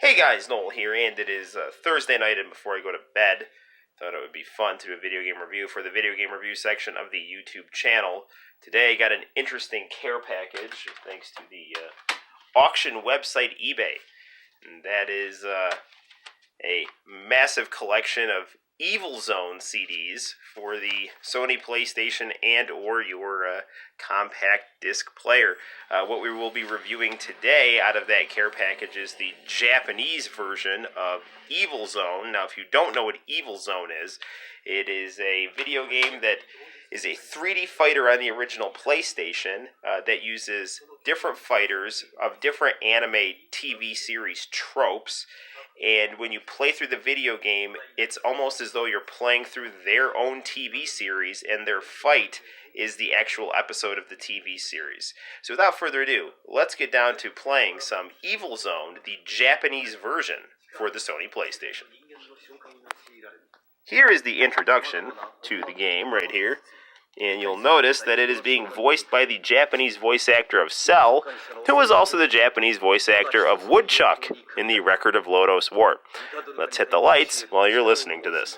Hey guys, Noel here, and it is Thursday night, and before I go to bed, thought it would be fun to do a video game review for the video game review section of the YouTube channel. Today I got an interesting care package, thanks to the auction website eBay, and that is a massive collection of Evil Zone CDs for the Sony PlayStation and or your compact disc player. What we will be reviewing today out of that care package is the Japanese version of Evil Zone. Now, if you don't know what Evil Zone is, it is a video game that is a 3D fighter on the original PlayStation that uses different fighters of different anime TV series tropes. And when you play through the video game, it's almost as though you're playing through their own TV series, and their fight is the actual episode of the TV series. So without further ado, let's get down to playing some Evil Zone, the Japanese version for the Sony PlayStation. Here is the introduction to the game right here. And you'll notice that it is being voiced by the Japanese voice actor of Cell, who was also the Japanese voice actor of Woodchuck in the Record of Lodoss War. Let's hit the lights while you're listening to this.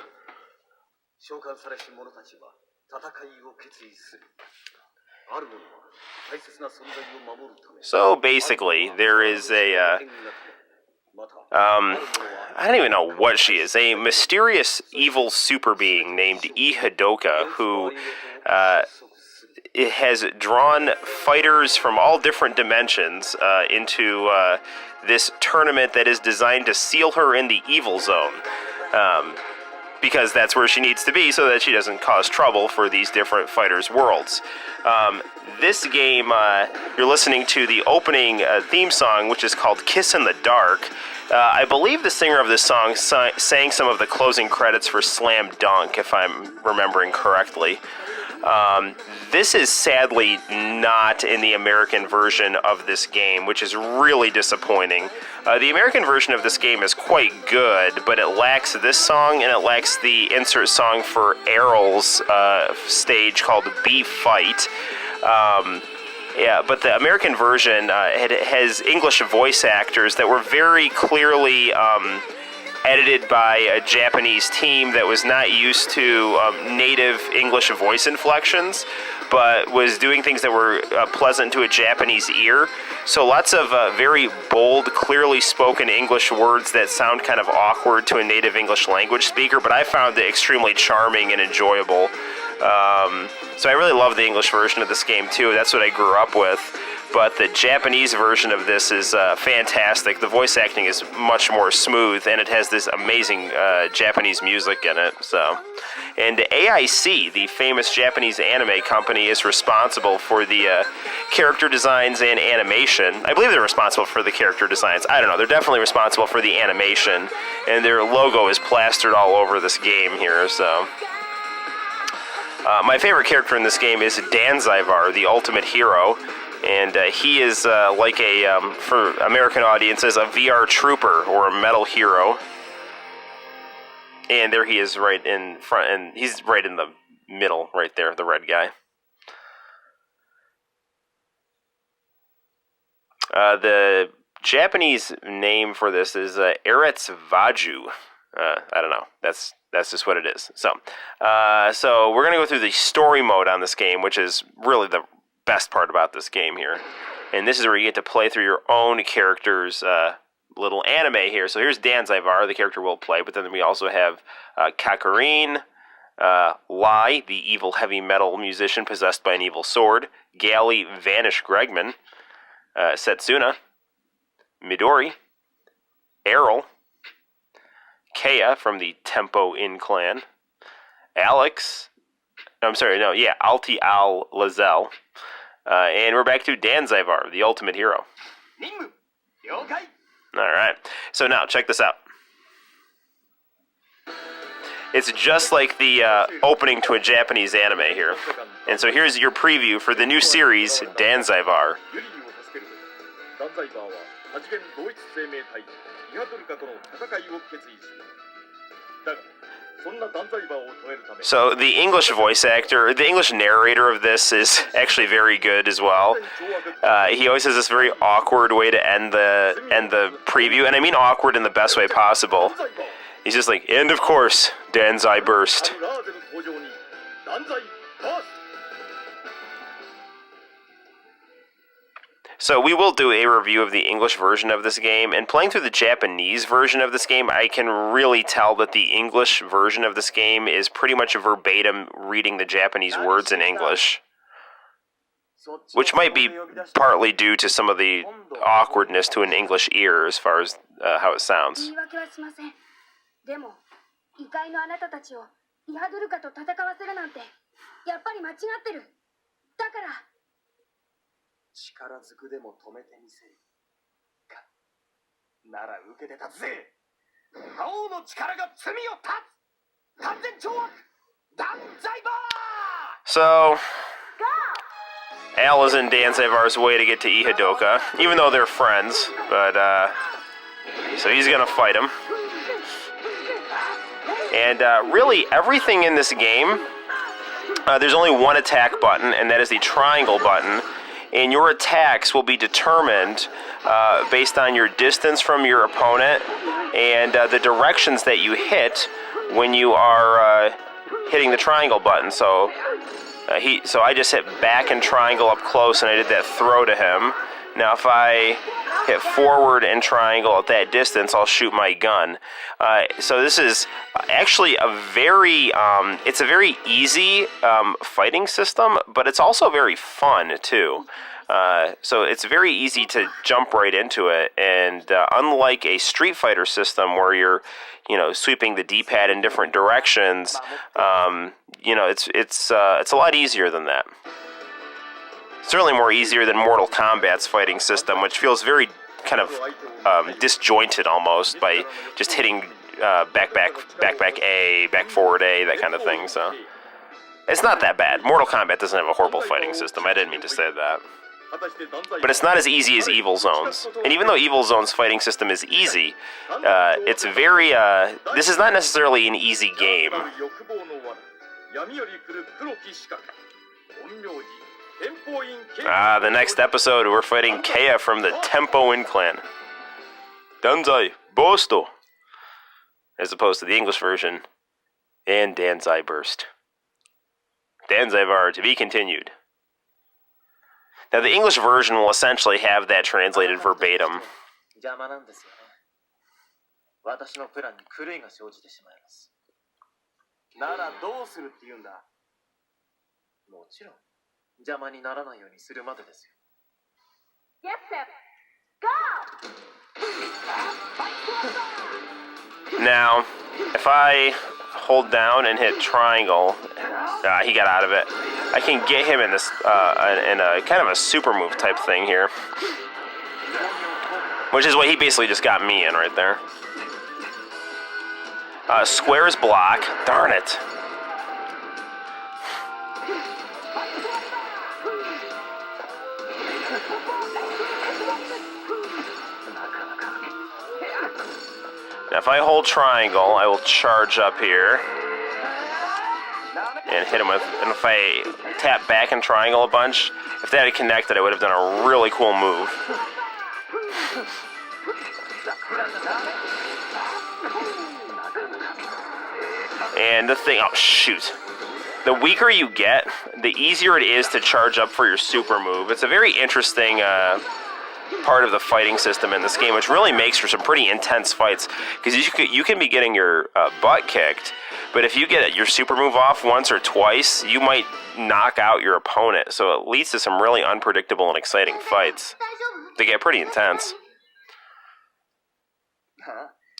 So basically, there is I don't even know what she is. A mysterious evil super being named Ihidoka, who it has drawn fighters from all different dimensions into this tournament that is designed to seal her in the Evil Zone. Because that's where she needs to be so that she doesn't cause trouble for these different fighters' worlds. This game, you're listening to the opening theme song, which is called Kiss in the Dark. I believe the singer of this song sang some of the closing credits for Slam Dunk, if I'm remembering correctly. This is sadly not in the American version of this game, which is really disappointing. The American version of this game is quite good, but it lacks this song, and it lacks the insert song for Errol's stage called Be Fight. Yeah, but the American version has English voice actors that were very clearly edited by a Japanese team that was not used to native English voice inflections, but was doing things that were pleasant to a Japanese ear. So lots of very bold, clearly spoken English words that sound kind of awkward to a native English language speaker, but I found it extremely charming and enjoyable. So I really love the English version of this game too. That's what I grew up with. But the Japanese version of this is fantastic. The voice acting is much more smooth, and it has this amazing Japanese music in it. And AIC, the famous Japanese anime company, is responsible for the character designs and animation. I believe they're responsible for the character designs. I don't know. They're definitely responsible for the animation, and their logo is plastered all over this game here. So my favorite character in this game is Danzaivar, the ultimate hero. And he is like a, for American audiences, a VR trooper or a metal hero. And there he is right in front, and he's right in the middle right there, the red guy. The Japanese name for this is Eretz Vaju. I don't know. That's just what it is. So we're going to go through the story mode on this game, which is really the best part about this game here. And this is where you get to play through your own character's little anime here. So here's Danzaivar, the character we'll play, but then we also have Kakarine, Lai, the evil heavy metal musician possessed by an evil sword, Gally Vanish Gregman, Setsuna, Midori, Errol, Kea from the Tempo In clan, Alti Al Lazel, and we're back to Danzaivar, the ultimate hero. Alright, so now check this out. It's just like the opening to a Japanese anime here. And so here's your preview for the new series, Danzaivar. So the English voice actor, the English narrator of this is actually very good as well. He always has this very awkward way to end the preview, and I mean awkward in the best way possible. He's just like, and of course, Danzai burst. So we will do a review of the English version of this game, and playing through the Japanese version of this game, I can really tell that the English version of this game is pretty much verbatim reading the Japanese words in English, which might be partly due to some of the awkwardness to an English ear as far as how it sounds. So, Al is in Danzaivar's way to get to Ihidoka, even though they're friends, but, so he's gonna fight him. And, really, everything in this game, there's only one attack button, and that is the triangle button, and your attacks will be determined based on your distance from your opponent and the directions that you hit when you are hitting the triangle button. So I just hit back and triangle up close, and I did that throw to him. Now if I hit forward and triangle at that distance, I'll shoot my gun. So this is actually a very easy fighting system, but it's also very fun too. So it's very easy to jump right into it, and unlike a Street Fighter system where you're, sweeping the D-pad in different directions, it's a lot easier than that. Certainly more easier than Mortal Kombat's fighting system, which feels very kind of disjointed almost by just hitting back A, back forward A, that kind of thing. So it's not that bad. Mortal Kombat doesn't have a horrible fighting system. I didn't mean to say that. But it's not as easy as Evil Zone's. And even though Evil Zone's fighting system is easy, it's very, this is not necessarily an easy game. The next episode, we're fighting Kea from the Tempo-In clan. Danzai Bosto, as opposed to the English version, and Danzai Burst. Danzaivar to be continued. Now, the English version will essentially have that translated verbatim. Now, if I hold down and hit triangle, he got out of it. I can get him in this in a kind of a super move type thing here, which is what he basically just got me in right there. Squares block. Darn it. Now if I hold triangle, I will charge up here and hit him with, and if I tap back and triangle a bunch, if that had connected, I would have done a really cool move. And the thing, oh shoot. The weaker you get, the easier it is to charge up for your super move. It's a very interesting part of the fighting system in this game, which really makes for some pretty intense fights, because you can be getting your butt kicked, but if you get your super move off once or twice, you might knock out your opponent, so it leads to some really unpredictable and exciting fights. They get pretty intense.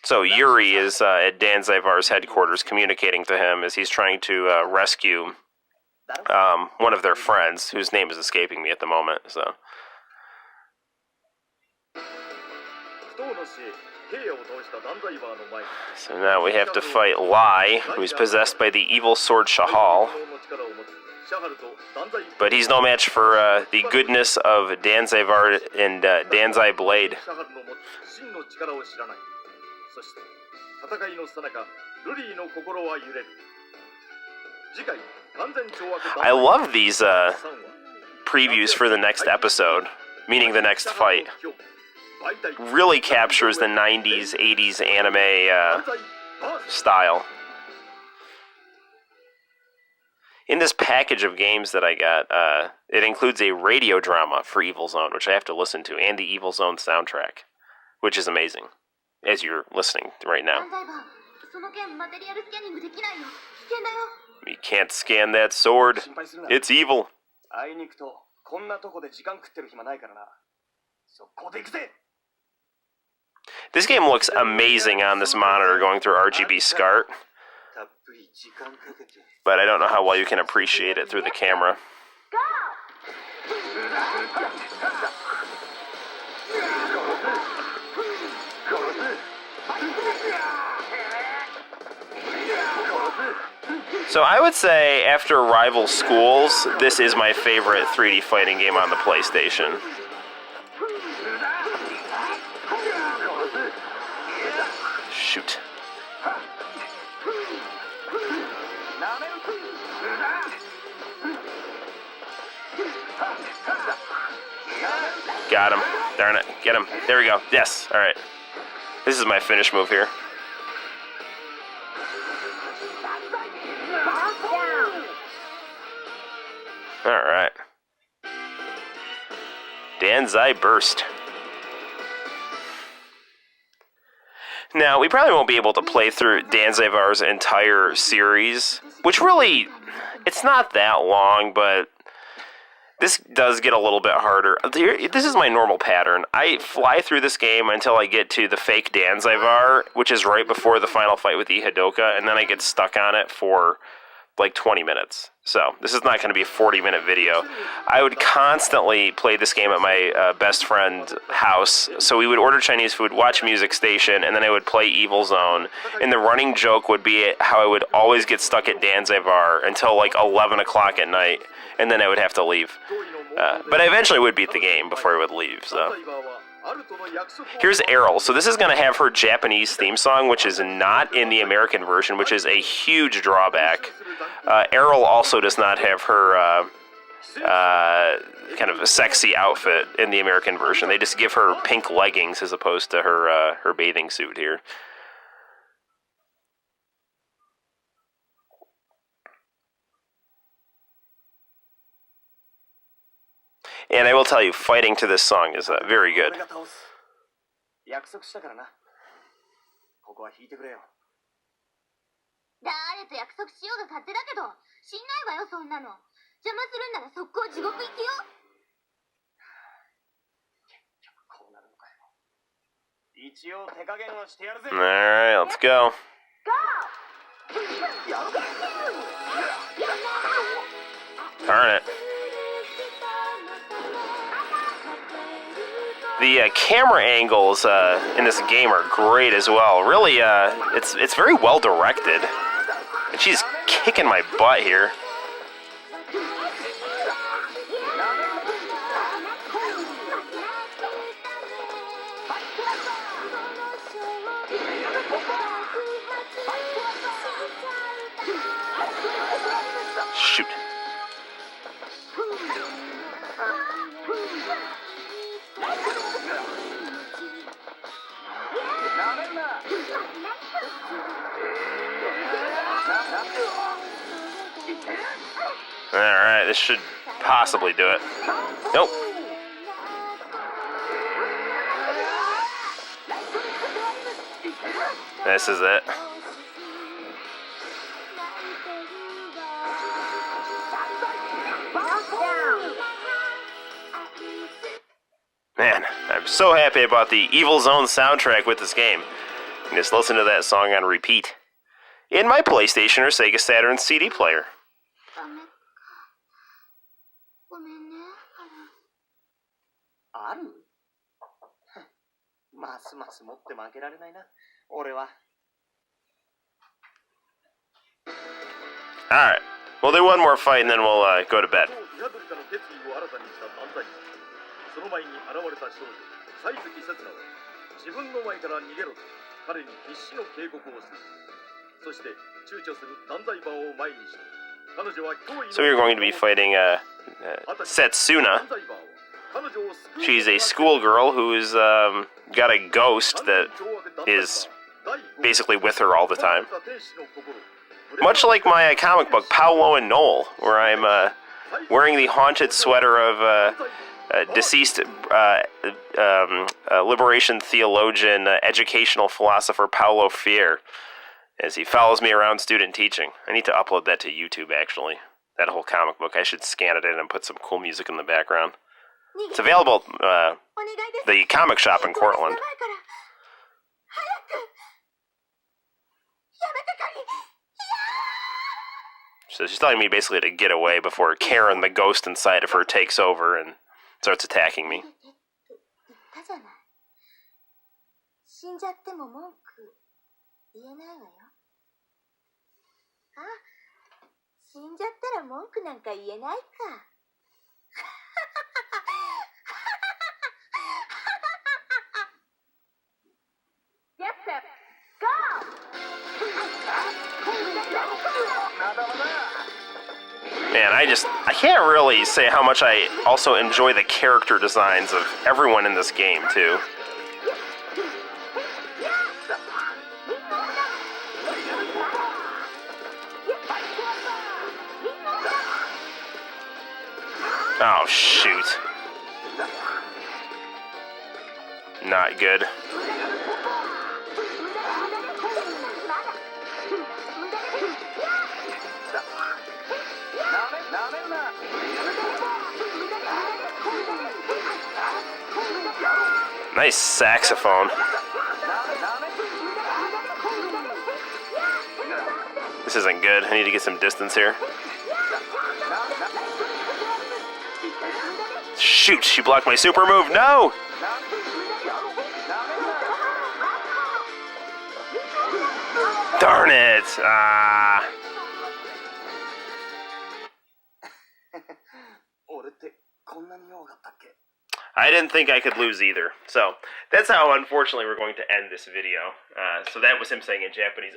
So Yuri is at Danzaivar's headquarters communicating to him as he's trying to rescue one of their friends, whose name is escaping me at the moment, so... So now we have to fight Lai, who's possessed by the evil sword Shahal. But he's no match for the goodness of Danzaivar and Danzai Blade. I love these previews for the next episode, meaning the next fight. really captures the 90s, 80s anime style. In this package of games that I got, it includes a radio drama for Evil Zone, which I have to listen to, and the Evil Zone soundtrack, which is amazing, as you're listening right now. You can't scan that sword. It's evil. This game looks amazing on this monitor going through RGB SCART, but I don't know how well you can appreciate it through the camera. So I would say after Rival Schools, this is my favorite 3D fighting game on the PlayStation. Shoot. Got him. Darn it. Get him. There we go. Yes. All right. This is my finish move here. All right. Danzai Burst. Now, we probably won't be able to play through Danzaivar's entire series, which really, it's not that long, but this does get a little bit harder. This is my normal pattern. I fly through this game until I get to the fake Danzaivar, which is right before the final fight with Ihadoka, and then I get stuck on it for like 20 minutes. So this is not going to be a 40-minute video. I would constantly play this game at my best friend's house. So we would order Chinese food, watch Music Station, and then I would play Evil Zone. And the running joke would be how I would always get stuck at Danzaivar until like 11 o'clock at night, and then I would have to leave. But I eventually would beat the game before I would leave. So here's Errol. So this is going to have her Japanese theme song, which is not in the American version, which is a huge drawback. Errol also does not have her kind of a sexy outfit in the American version. They just give her pink leggings as opposed to her bathing suit here. And I will tell you, fighting to this song is very good. Alright, let's go. Darn it. The camera angles in this game are great as well. Really, it's very well directed. And she's kicking my butt here. Shoot. Alright, this should possibly do it. Nope. This is it. Man, I'm so happy about the Evil Zone soundtrack with this game. You can just listen to that song on repeat in my PlayStation or Sega Saturn CD player. Alright, we'll do one more fight and then we'll go to bed. So we're going to be fighting Setsuna, She's a schoolgirl who's got a ghost that is basically with her all the time. Much like my comic book, Paolo and Noel, where I'm wearing the haunted sweater of deceased liberation theologian, educational philosopher Paulo Freire, as he follows me around student teaching. I need to upload that to YouTube, actually. That whole comic book. I should scan it in and put some cool music in the background. It's available at the comic shop in Cortland. So she's telling me basically to get away before Karen, the ghost inside of her, takes over and starts attacking me. Man, I can't really say how much I also enjoy the character designs of everyone in this game, too. Oh, shoot. Not good. Nice saxophone. This isn't good. I need to get some distance here. Shoot, she blocked my super move. No! Darn it! Ah. I didn't think I could lose either. So, that's how, unfortunately, we're going to end this video. So that was him saying in Japanese,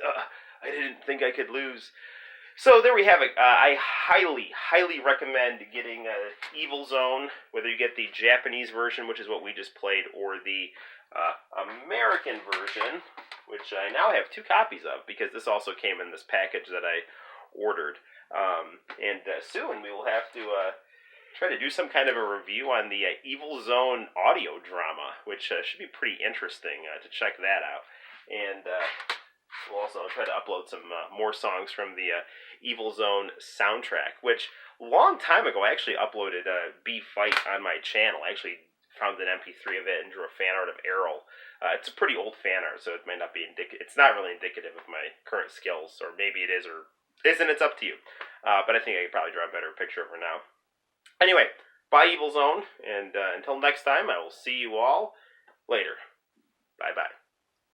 I didn't think I could lose. So there we have it. I highly recommend getting Evil Zone, whether you get the Japanese version, which is what we just played, or the American version, which I now have 2 copies of, because this also came in this package that I ordered. And soon we will have to try to do some kind of a review on the Evil Zone audio drama, which should be pretty interesting to check that out. And we'll also try to upload some more songs from the Evil Zone soundtrack, which a long time ago I actually uploaded B-Fight on my channel. I actually found an MP3 of it and drew a fan art of Errol. It's a pretty old fan art, so it might not be it's not really indicative of my current skills, or maybe it is or isn't. It's up to you. But I think I could probably draw a better picture of her now. Anyway, bye Evil Zone, and until next time, I will see you all later. Bye-bye.